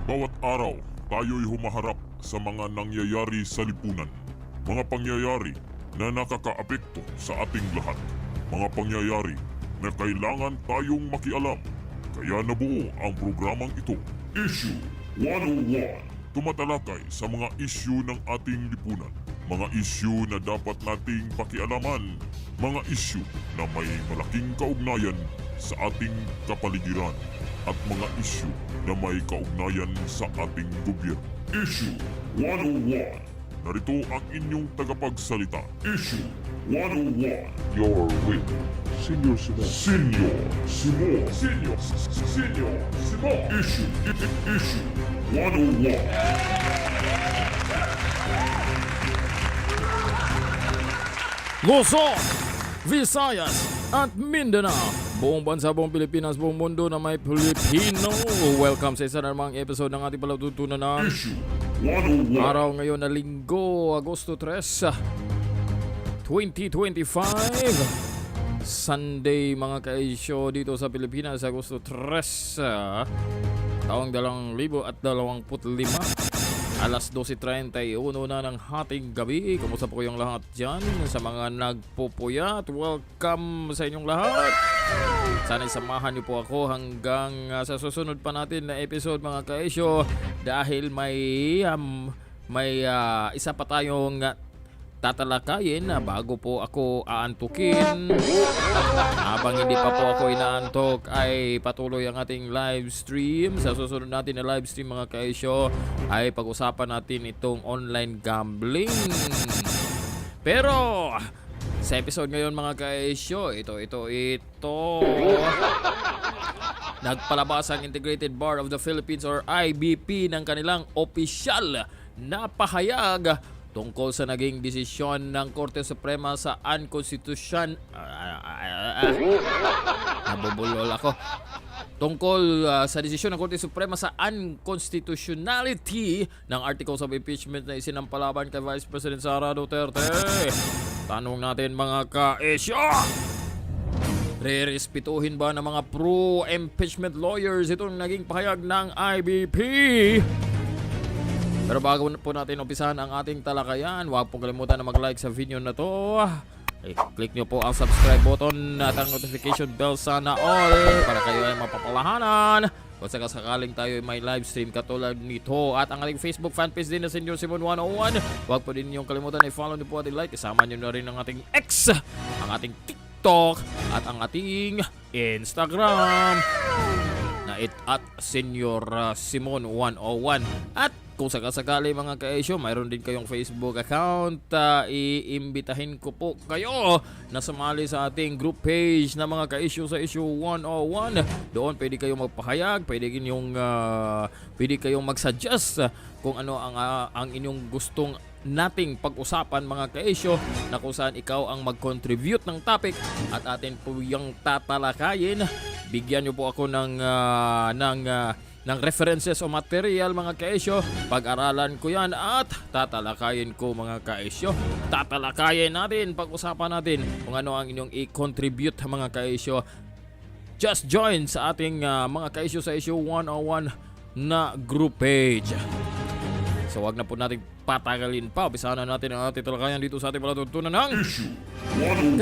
Bawat araw, tayo'y humaharap sa mga nangyayari sa lipunan. Mga pangyayari na nakakaapekto sa ating lahat. Mga pangyayari na kailangan tayong makialam. Kaya nabuo ang programang ito, Issue 101. Tumatalakay sa mga issue ng ating lipunan. Mga issue na dapat nating pakialaman. Mga issue na may malaking kaugnayan sa ating kapaligiran. At mga issue na may kaugnayan sa ating gobyerno. Issue 101. Narito ang inyong tagapagsalita. Issue 101. Your with Senior Simon. Senior Simon. Senior Simon. Issue 101. Luzon, Visayas at Mindanao. Buong bansa, buong Pilipinas, buong mundo na may Pilipino. Welcome sa isa na namang episode ng ating palatuntunan ng araw ngayon na Linggo, Agosto 3, 2025. Sunday mga kaisyo dito sa Pilipinas, Agosto 3, taong 2025. Alas 12:31 na ng hating gabi. Kumusta po kayong lahat dyan? Sa mga nagpupuyat, welcome sa inyong lahat. Sana'y samahan niyo po ako hanggang sa susunod pa natin na episode mga kaisyo. Dahil may isa pa tayong tatalakayin bago po ako aantukin. Habang hindi pa po ako inaantok ay patuloy ang ating live stream. Sa susunod natin na live stream mga kaisyo ay pag-usapan natin itong online gambling. Pero sa episode ngayon mga kaisyo, ito nagpalabas ang Integrated Bar of the Philippines or IBP ng kanilang opisyal na pahayag tungkol sa naging desisyon ng Korte Suprema sa UNCONSTITION. Nabubulol ako. Tungkol sa desisyon ng Korte Suprema sa unconstitutionality ng Articles of Impeachment na isinampalaban kay Vice-President Sara Duterte. Tanong natin mga ka-esyo, Rerespotihin ba ng mga pro-impeachment lawyers itong naging pahayag ng IBP? Pero bago po natin umpisahan ang ating talakayan, huwag pong kalimutan na mag-like sa video na to. Click nyo po ang subscribe button at ang notification bell sana all para kayo ay mapapalahanan kung sakaling tayo may live stream katulad nito. At ang ating Facebook fanpage din na Senior Simon 101. Huwag po din nyo kalimutan na i-follow nyo po at i-like. Isama nyo na rin ang ating X, ang ating TikTok at ang ating Instagram na at Senior Simon 101. At kung sakasakali mga kaisyo, mayroon din kayong Facebook account, iimbitahin ko po kayo na sumali sa ating group page na mga kaisyo sa issue 101. Doon pwede kayong magpahayag, pwede kayong mag-suggest kung ano ang inyong gustong nating pag-usapan mga kaisyo, na kung saan ikaw ang mag-contribute ng topic at atin po yung tatalakayin. Bigyan nyo po ako ng references o material mga kaisyo. Pag-aralan ko yan at tatalakayin ko mga kaisyo. Tatalakayin natin, pag-usapan natin kung ano ang inyong i-contribute mga kaisyo. Just join sa ating mga kaisyo sa issue 101 na group page. So wag na po natin patagalin pa. Umpisahan na natin ang ating talakayan dito sa ating palatuntunan ng Issue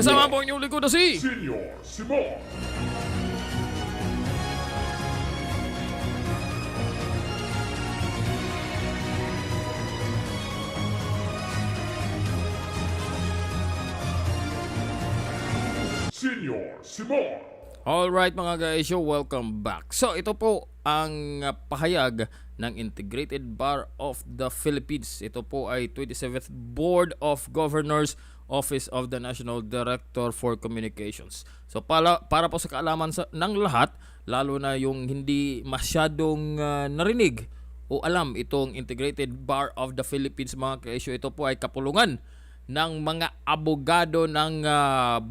101. kasama po ang inyong likod na si Senior Simon. Senior Simon. Alright mga guys, welcome back. So ito po ang pahayag ng Integrated Bar of the Philippines. Ito po ay 27th Board of Governors, Office of the National Director for Communications. So para po sa kaalaman ng lahat, lalo na yung hindi masyadong narinig o alam itong Integrated Bar of the Philippines mga kaisyo, ito po ay kapulungan ng mga abogado ng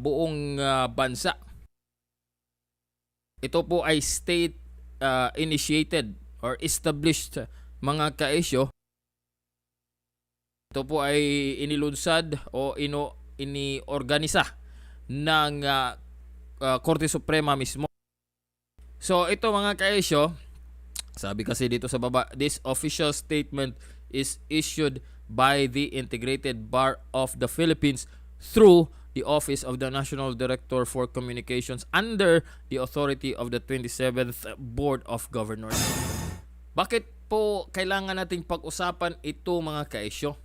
buong bansa. Ito po ay state initiated or established mga kaisyo. Ito po ay inilunsad o iniorganisa ng Korte Suprema mismo. So ito mga kaisyo Sabi kasi dito sa baba, this official statement is issued by the Integrated Bar of the Philippines through the Office of the National Director for Communications under the authority of the 27th Board of Governors. Bakit po kailangan nating pag-usapan ito mga kaisyo?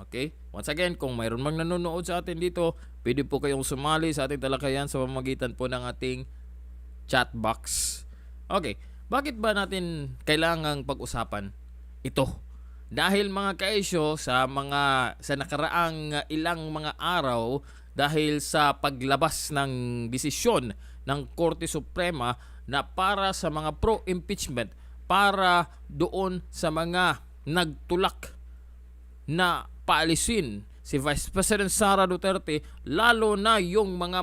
Okay? Once again, kung mayroon mang nanonood sa atin dito, pwede po kayong sumali sa ating talakayan sa pamamagitan po ng ating chat box. Okay. Bakit ba natin kailangang pag-usapan ito? Dahil mga kaisyo, sa nakaraang ilang mga araw, dahil sa paglabas ng desisyon ng Korte Suprema na para sa mga pro-impeachment, para doon sa mga nagtulak na paalisin si Vice-President Sara Duterte, lalo na yung mga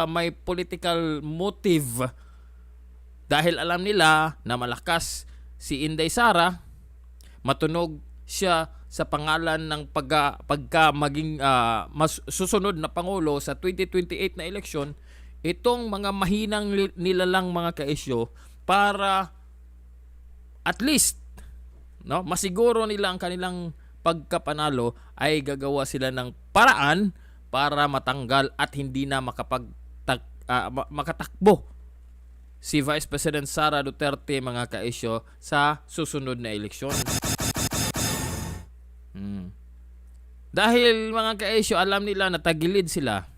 may political motive. Dahil alam nila na malakas si Inday Sara, matunog siya sa pangalan ng susunod na Pangulo sa 2028 na eleksyon, itong mga mahinang nilalang mga kaisyo para at least masiguro nila ang kanilang pagkapanalo ay gagawa sila ng paraan para matanggal at hindi na makatakbo si Vice President Sara Duterte mga kaisyo sa susunod na eleksyon. Dahil mga kaisyo, alam nila na tagilid sila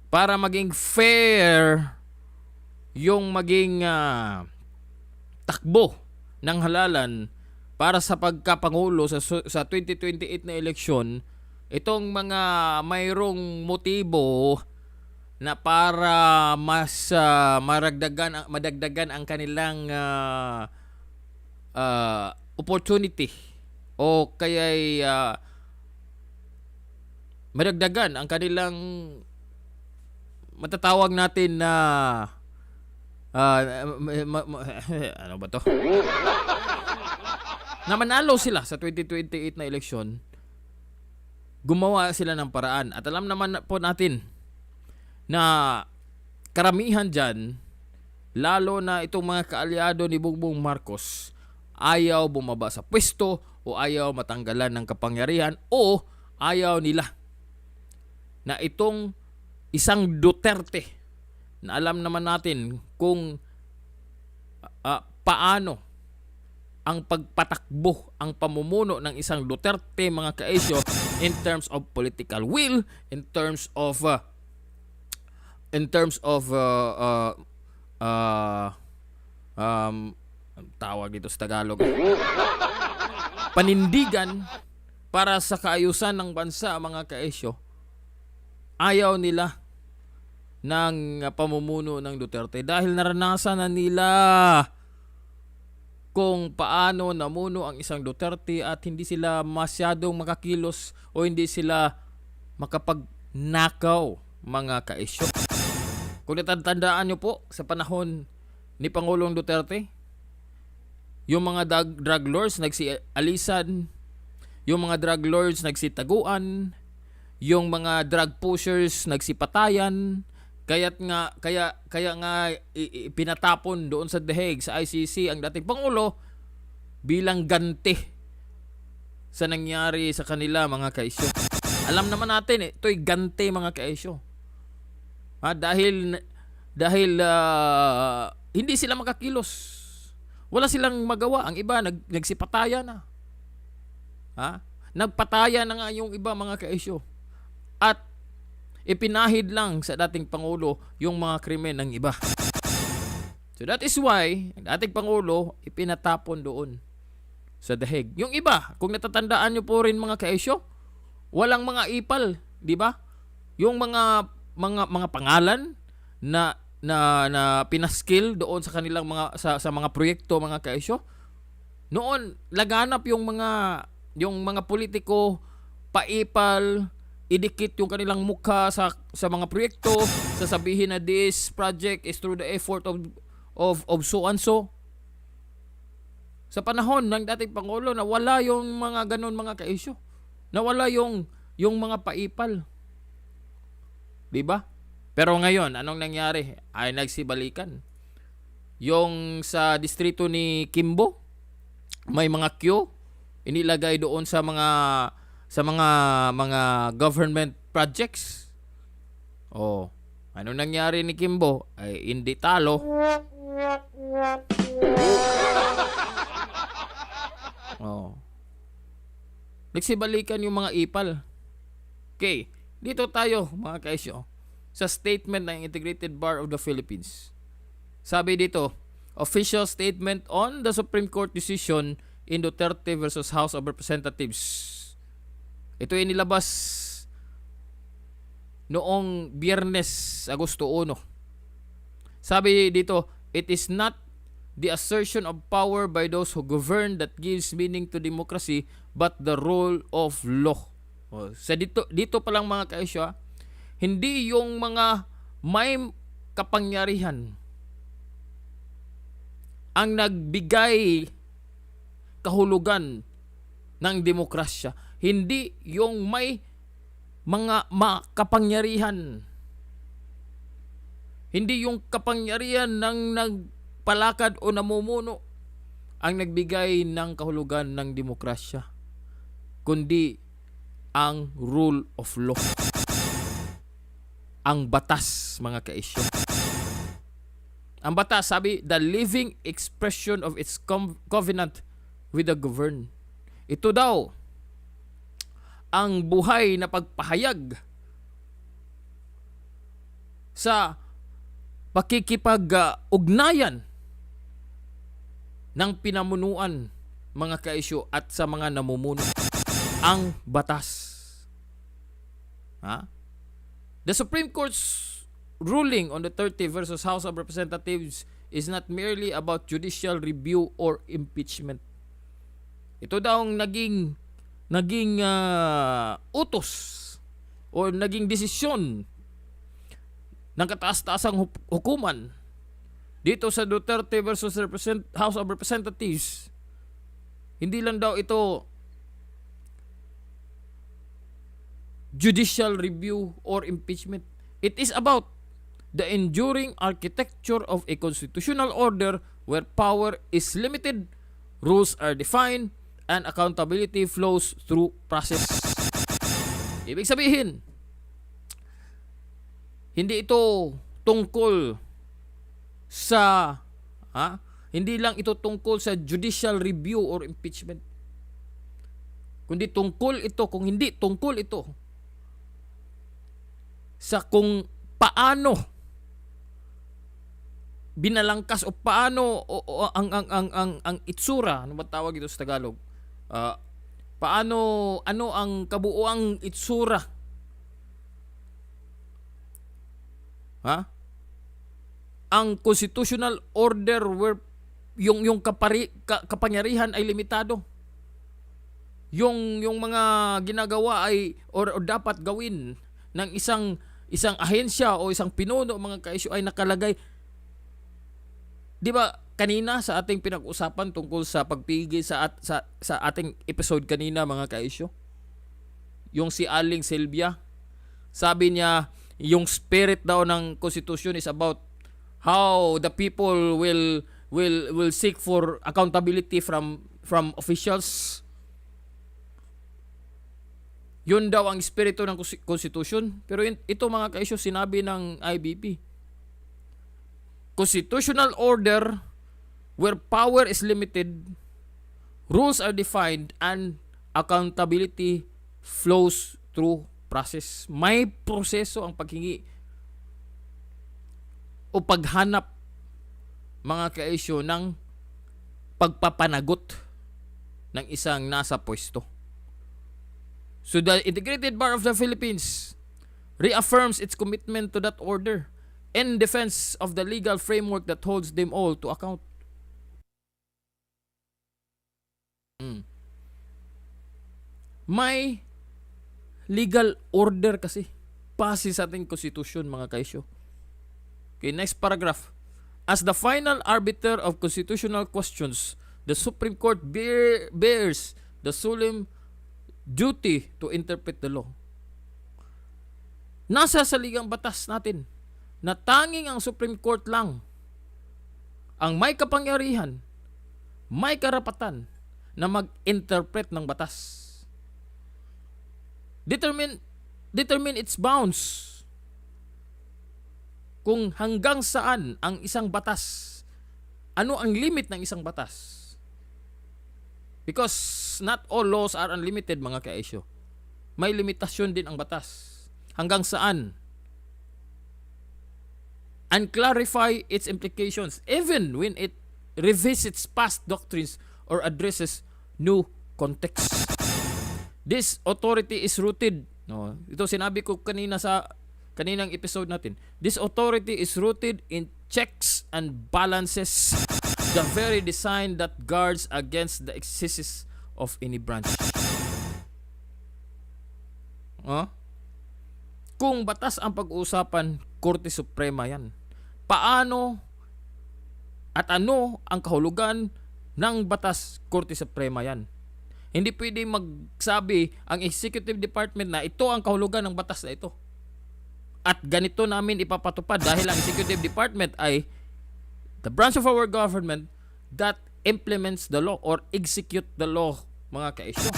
para maging fair yung maging takbo ng halalan para sa pagkapangulo sa 2028 na eleksyon. Itong mga mayroong motibo na para mas madagdagan ang kanilang opportunity o kaya'y madagdagan ang kanilang matatawag natin na ano ba to? Na manalo sila sa 2028 na eleksyon, gumawa sila ng paraan. At alam naman po natin na karamihan dyan, lalo na itong mga kaalyado ni Bongbong Marcos, ayaw bumaba sa pwesto o ayaw matanggalan ng kapangyarihan o ayaw nila na itong isang Duterte na alam naman natin kung paano ang pagpatakbo, ang pamumuno ng isang Duterte mga kaisyo in terms of political will, in terms of tawag dito sa Tagalog, panindigan para sa kaayusan ng bansa mga kaisyo. Ayaw nila ng pamumuno ng Duterte dahil naranasan na nila kung paano namuno ang isang Duterte at hindi sila masyadong makakilos o hindi sila makapagnakaw mga kaisyo. Kung natatandaan nyo po sa panahon ni Pangulong Duterte, yung mga drug lords nagsialisan, yung mga drug lords nagsitaguan, yung mga drug pushers nagsipatayan, kaya nga pinatapon doon sa The Hague sa ICC ang dating Pangulo bilang ganti sa nangyari sa kanila mga kaisyo. Alam naman natin ito'y ganti mga kaisyo. Dahil hindi sila makakilos. Wala silang magawa. Ang iba nagsipataya na. Nagpataya na nga yung iba mga kaisyo. At ipinahid lang sa dating Pangulo yung mga krimen ng iba. So that is why ang dating Pangulo ipinatapon doon sa The Hague. Yung iba, kung natatandaan nyo po rin mga kaisyo, walang mga ipal, di ba? Yung mga pangalan na pinaskill doon sa kanilang sa mga proyekto mga kaisyo. Noon laganap yung mga politiko paipal, idikit yung kanilang mukha sa mga proyekto, sasabihin na this project is through the effort of so and so. Sa panahon ng dating Pangulo, nawala yung mga ganon mga kaisyo. Nawala yung mga paipal. Diba? Pero ngayon, anong nangyari? Ay nagsibalikan. Yung sa distrito ni Kimbo, may mga queue inilagay doon sa mga government projects. Oh, ano nangyari ni Kimbo? Ay hindi talo. Oh. Nagsibalikan yung mga ipal. Okay, dito tayo mga kaisyo sa statement ng Integrated Bar of the Philippines. Sabi dito, official statement on the Supreme Court decision in Duterte versus House of Representatives. Ito ay nilabas noong Biyernes, Agosto 1. Sabi dito, it is not the assertion of power by those who govern that gives meaning to democracy, but the rule of law. Sa dito pa lang mga kaisyo, hindi yung mga may kapangyarihan ang nagbigay kahulugan ng demokrasya. Hindi yung may mga kapangyarihan. Hindi yung kapangyarihan ng nagpalakad o namumuno ang nagbigay ng kahulugan ng demokrasya, kundi ang rule of law. Ang batas, mga kaisyo. Ang batas, sabi, the living expression of its covenant with the governed. Ito daw, ang buhay na pagpahayag sa pakikipag-ugnayan ng pinamunuan, mga kaisyo, at sa mga namumuno. Ang batas. Ha? The Supreme Court's ruling on the 30 versus House of Representatives is not merely about judicial review or impeachment. Ito daw ang naging utos o naging desisyon ng kataas-taasang hukuman dito sa Duterte versus House of Representatives. Hindi lang daw ito judicial review or impeachment. It is about the enduring architecture of a constitutional order where power is limited, rules are defined, and accountability flows through process. Ibig sabihin, hindi ito tungkol sa hindi lang ito tungkol sa judicial review or impeachment. Kundi tungkol ito, kung hindi tungkol ito sa kung paano binalangkas o paano ang itsura, ano ba tawag ito sa Tagalog? Ano ang kabuuang itsura? Ang constitutional order where yung kapangyarihan ay limitado. Yung mga ginagawa ay or dapat gawin ng isang ahensya o isang pinuno, mga kaisyo, ay nakalagay. Di ba kanina sa ating pinag-usapan tungkol sa pagpigil sa ating episode kanina, mga kaisyo, yung si Aling Silvia, sabi niya yung spirit daw ng Constitution is about how the people will seek for accountability from officials. Yun daw ang espiritu ng Constitution. Pero ito, mga kaisyo, sinabi ng IBP. Constitutional order where power is limited, rules are defined, and accountability flows through process. May proseso ang paghingi o paghanap, mga kaisyo, ng pagpapanagot ng isang nasa pwesto. So the Integrated Bar of the Philippines reaffirms its commitment to that order in defense of the legal framework that holds them all to account. May legal order kasi base sa ating konstitusyon, mga kaisyo. Okay, next paragraph. As the final arbiter of constitutional questions, the Supreme Court bears the solemn duty to interpret the law. Nasa saligang batas natin na tanging ang Supreme Court lang ang may kapangyarihan, may karapatan na mag-interpret ng batas. Determine its bounds. Kung hanggang saan ang isang batas, ano ang limit ng isang batas. Because not all laws are unlimited, mga ka-issue. May limitasyon din ang batas. Hanggang saan? And clarify its implications even when it revisits past doctrines or addresses new context. This authority is rooted, no, ito sinabi ko kanina sa kaninang episode natin. This authority is rooted in checks and balances, the very design that guards against the excesses of any branch. Kung batas ang pag-uusapan, Korte Suprema yan. Paano at ano ang kahulugan ng batas, Korte Suprema yan. Hindi pwede magsabi ang Executive Department na ito ang kahulugan ng batas na ito. At ganito namin ipapatupad dahil ang Executive Department ay the branch of our government that implements the law or execute the law, mga ka-issue.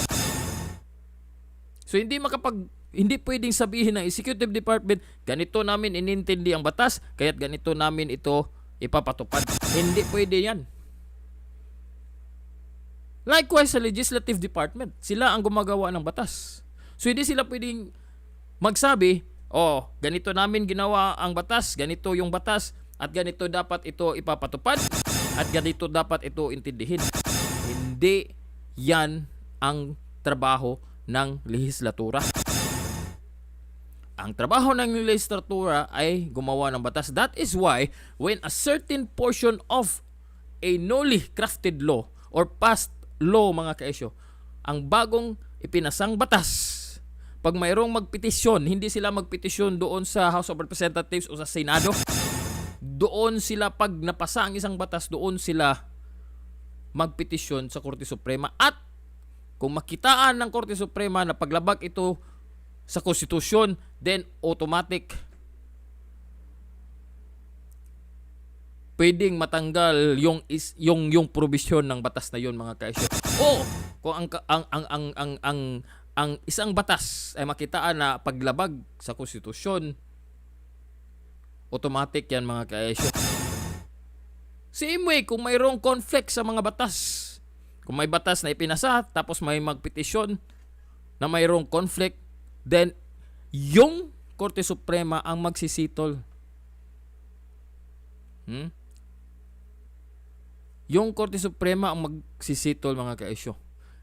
So hindi pwedeng sabihin ng Executive Department, ganito namin inintindi ang batas, kaya't ganito namin ito ipapatupad. Hindi pwede yan. Likewise sa Legislative Department, sila ang gumagawa ng batas. So hindi sila pwedeng magsabi, ganito namin ginawa ang batas, ganito yung batas, at ganito dapat ito ipapatupad, at ganito dapat ito intindihin. Hindi yan ang trabaho ng lehislatura. Ang trabaho ng lehislatura ay gumawa ng batas. That is why when a certain portion of a newly crafted law or passed law, mga ka-issue, ang bagong ipinasang batas, pag mayroong magpetisyon, hindi sila magpetisyon doon sa House of Representatives o sa Senado. Doon sila, pag napasa ang isang batas, doon sila magpetisyon sa Korte Suprema. At kung makitaan ng Korte Suprema na paglabag ito sa konstitusyon, then automatic pwedeng matanggal yung probisyon ng batas na yon, mga ka-issue. O kung ang isang batas ay makitaan na paglabag sa konstitusyon, automatic yan, mga ka-issue. Same way, kung mayroong conflict sa mga batas, kung may batas na ipinasa tapos may magpetisyon na mayroong conflict, then yung Korte Suprema ang magsisitol. Yung Korte Suprema ang magsisitol, mga ka-issue.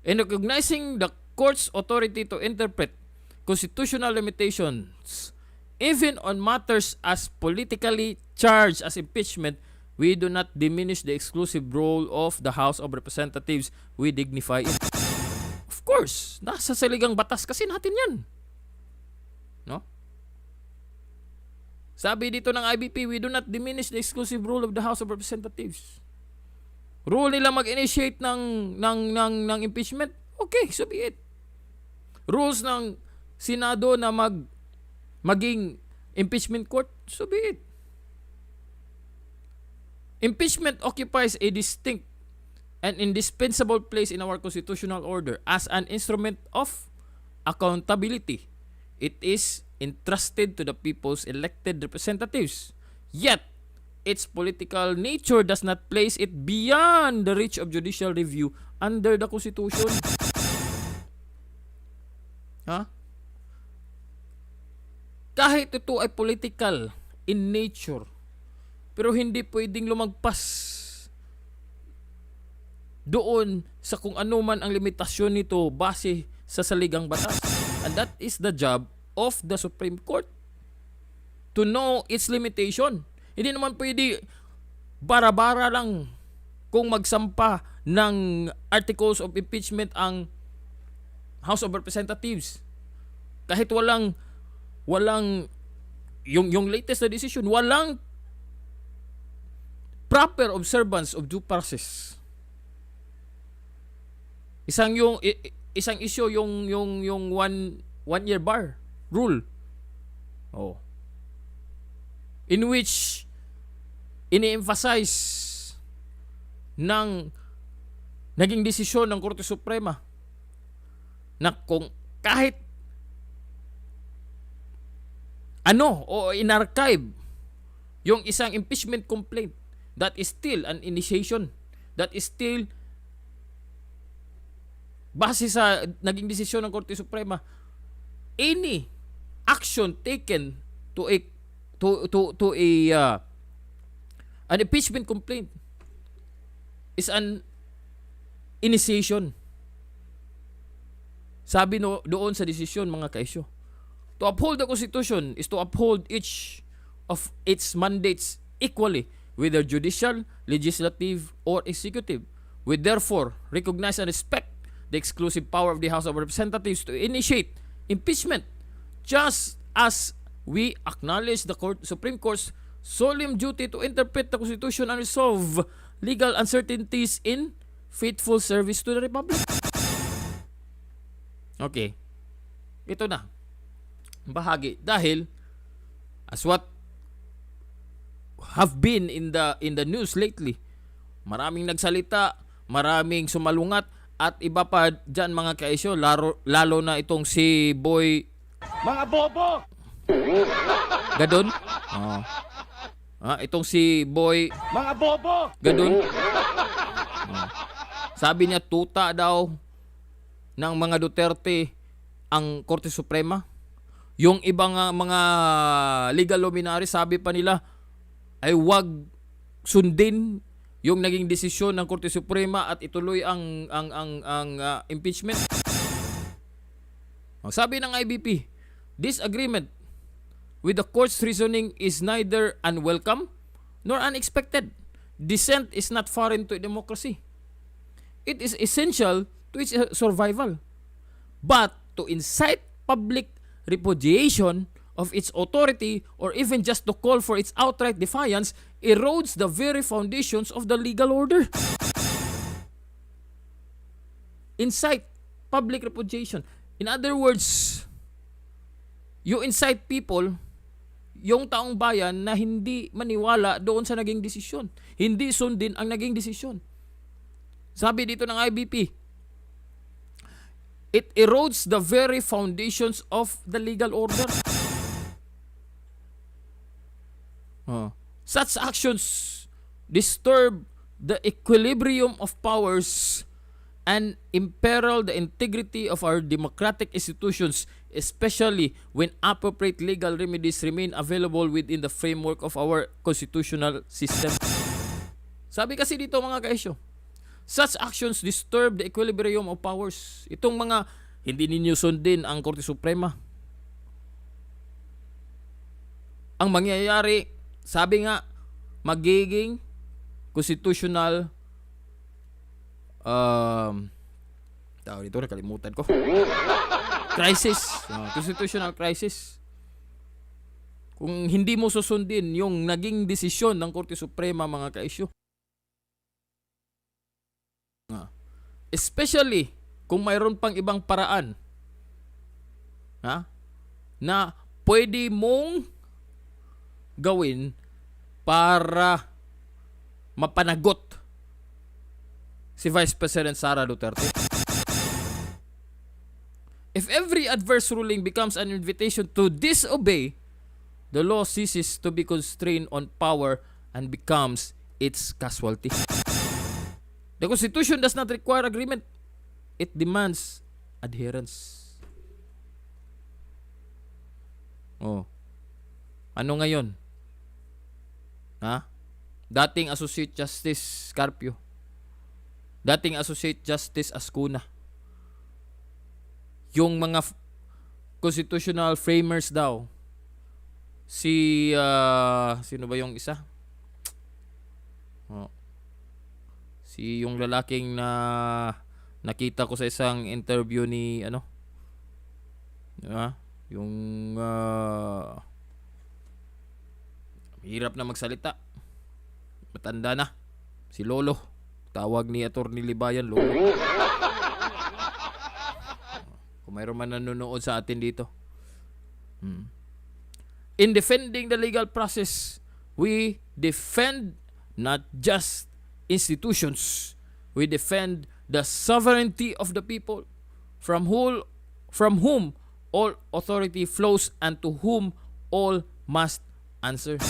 In recognizing the court's authority to interpret constitutional limitations even on matters as politically charged as impeachment, we do not diminish the exclusive role of the House of Representatives. We dignify it. Of course, nasa saligang batas kasi natin yan. No? Sabi dito ng IBP, we do not diminish the exclusive role of the House of Representatives. Rule nila mag-initiate ng impeachment, okay, so be it. Rules ng Senado na maging impeachment court, so be it. Impeachment occupies a distinct and indispensable place in our constitutional order as an instrument of accountability. It is entrusted to the people's elected representatives. Yet, its political nature does not place it beyond the reach of judicial review under the Constitution. Kahit ito ay political in nature, pero hindi pwedeng lumagpas doon sa kung ano man ang limitasyon nito base sa saligang batas. And that is the job of the Supreme Court, to know its limitation. Hindi naman pwede bara-bara lang kung magsampa ng Articles of Impeachment ang House of Representatives. Kahit walang yung latest na decision, walang proper observance of due process. Isang issue yung one year bar rule. In which ini-emphasize ng naging desisyon ng Korte Suprema na kung kahit ano o inarchive yung isang impeachment complaint, that is still an initiation, that is still base sa naging desisyon ng Korte Suprema. Any action taken to an impeachment complaint is an initiation. Sabi doon sa desisyon, mga kaisyo, to uphold the Constitution is to uphold each of its mandates equally, whether judicial, legislative, or executive. We therefore recognize and respect the exclusive power of the House of Representatives to initiate impeachment, just as we acknowledge the Supreme Court's solemn duty to interpret the Constitution and resolve legal uncertainties in faithful service to the Republic. Okay. Ito na. Bahagi. Dahil, as what have been in the news lately, maraming nagsalita, maraming sumalungat, at iba pa dyan, mga kaisyo, lalo na itong si Boy... Mga bobo! Gadon? Oh. Itong si Boy... Mga bobo! Gadon? Oh. Sabi niya, tuta daw ng mga Duterte ang Korte Suprema. Yung ibang mga legal luminaries, sabi pa nila, ay wag sundin yung naging desisyon ng Korte Suprema at ituloy ang impeachment. Sabi ng IBP, this agreement with the court's reasoning is neither unwelcome nor unexpected. Dissent is not foreign to democracy. It is essential to its survival. But to incite public repudiation of its authority or even just to call for its outright defiance erodes the very foundations of the legal order. Incite public repudiation. In other words, you incite people, yung taong bayan, na hindi maniwala doon sa naging desisyon. Hindi sundin ang naging desisyon. Sabi dito ng IBP, it erodes the very foundations of the legal order. Such actions disturb the equilibrium of powers and imperil the integrity of our democratic institutions, especially when appropriate legal remedies remain available within the framework of our constitutional system. Sabi kasi dito, mga kaisyo, such actions disturb the equilibrium of powers. Itong mga hindi ninyo sundin ang Korte Suprema. Ang mangyayari, sabi nga, magiging constitutional tawag dito, nakalimutan ko. Crisis. Constitutional crisis. Kung hindi mo susundin yung naging desisyon ng Korte Suprema, mga kaisyo. Especially kung mayroon pang ibang paraan na pwede mong gawin para mapanagot si Vice-President Sara Duterte. If every adverse ruling becomes an invitation to disobey, the law ceases to be constrained on power and becomes its casualty. The Constitution does not require agreement. It demands adherence. Ano ngayon? Dating Associate Justice Carpio. Dating Associate Justice Ascuna. Yung mga constitutional framers daw. Sino ba yung isa? Si yung lalaking na nakita ko sa isang interview ni yung hirap na magsalita, matanda na, si Lolo, tawag ni Attorney Libayan Lolo. Kung mayroon man nanonood sa atin dito. In defending the legal process, we defend not just institutions. We defend the sovereignty of the people, from whom all authority flows and to whom all must answer.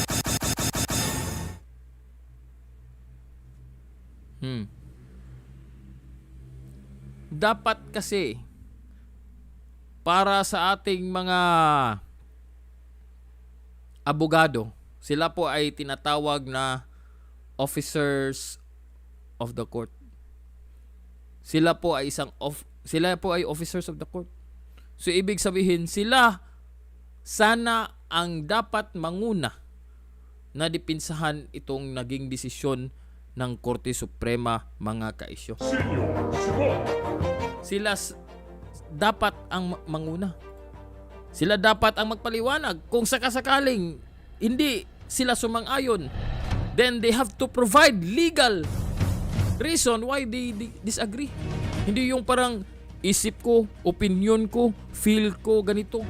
Dapat kasi para sa ating mga abogado, sila po ay tinatawag na officers of the court. Sila po ay officers of the court. So ibig sabihin, sila sana ang dapat manguna na dipinsahan itong naging desisyon ng Korte Suprema, mga kaisyo. Sila dapat ang manguna. Sila dapat ang magpaliwanag. Kung sakasakaling hindi sila sumang-ayon, then they have to provide legal reason why they disagree. Hindi yung parang isip ko, opinion ko, feel ko ganito.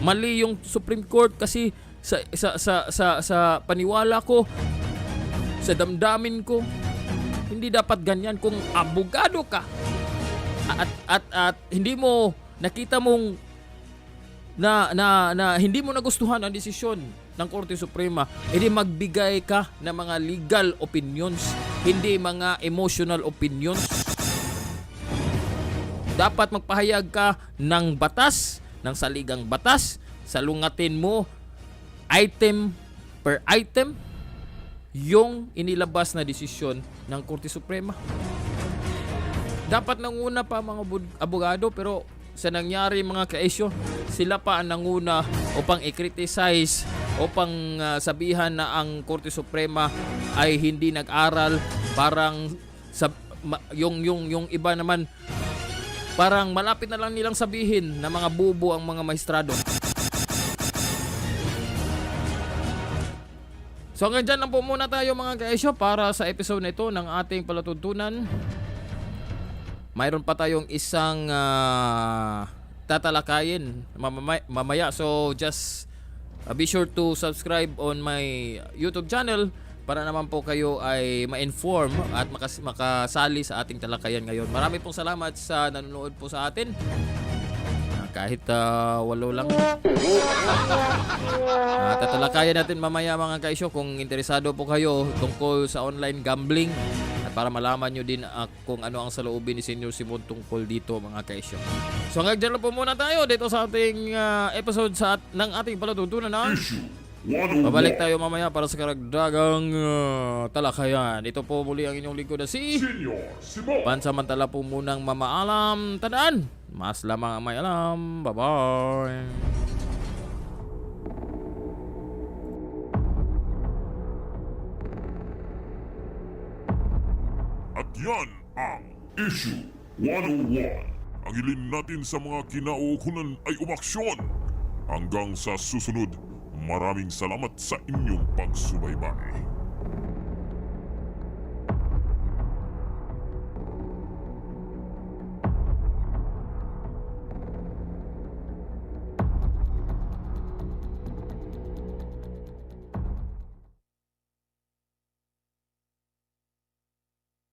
Mali yung Supreme Court kasi sa paniwala ko, sa damdamin ko. Hindi dapat ganyan. Kung abogado ka at hindi mo nakita mong na hindi mo nagustuhan ang desisyon ng Korte Suprema, edi magbigay ka ng mga legal opinions, hindi mga emotional opinions. Dapat magpahayag ka ng batas, ng saligang batas, salungatin mo item per item yung inilabas na desisyon ng Korte Suprema. Dapat nanguna pa mga abogado, pero sa nangyari mga kaisyo, sila pa ang nanguna upang i-criticize, upang sabihan na ang Korte Suprema ay hindi nag-aral. Parang yung iba naman, parang malapit na lang nilang sabihin na mga bubo ang mga maestrado. So hanggang dyan lang po muna tayo mga kaisyo para sa episode na ito ng ating palatuntunan. Mayroon pa tayong isang tatalakayin mamaya. So just be sure to subscribe on my YouTube channel para naman po kayo ay ma-inform at makasali sa ating talakayan ngayon. Marami pong salamat sa nanonood po sa atin. Kahit 8 lang. Tatalakayan natin mamaya mga kaisyo kung interesado po kayo tungkol sa online gambling at para malaman nyo din kung ano ang saloobin ni Senior Simon tungkol dito mga kaisyo. So hanggang dyan lang po muna tayo dito sa ating episode ng ating palatuntunan na babalik tayo mamaya para sa karagdagang talakayan. Ito po muli ang inyong lingkod na si Pansamantala po munang mamaalam. Tandaan, mas lamang ang may alam. Bye-bye. At yan ang Issue 101. Ang hilin natin sa mga kinaukulan ay umaksyon. Hanggang sa susunod, maraming salamat sa inyong pagsubaybay.